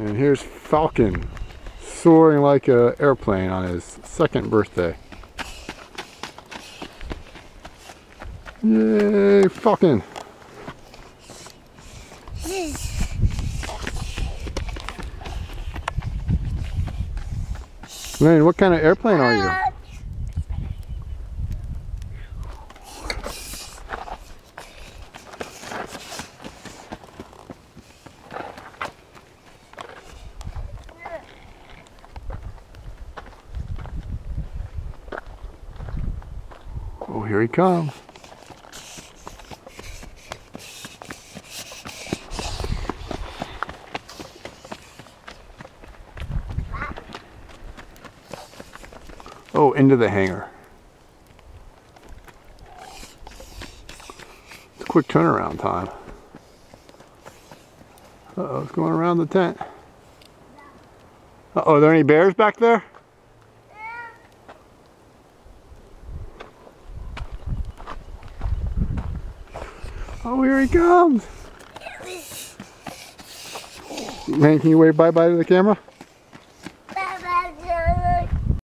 And here's Falcon soaring like an airplane on his 2nd birthday. Yay, Falcon! Lane, what kind of airplane are you? Oh, here he comes. Oh, into the hangar. It's a quick turnaround time. Uh-oh, it's going around the tent. Uh-oh, are there any bears back there? Oh, here he comes. Man, can you wave bye-bye to the camera?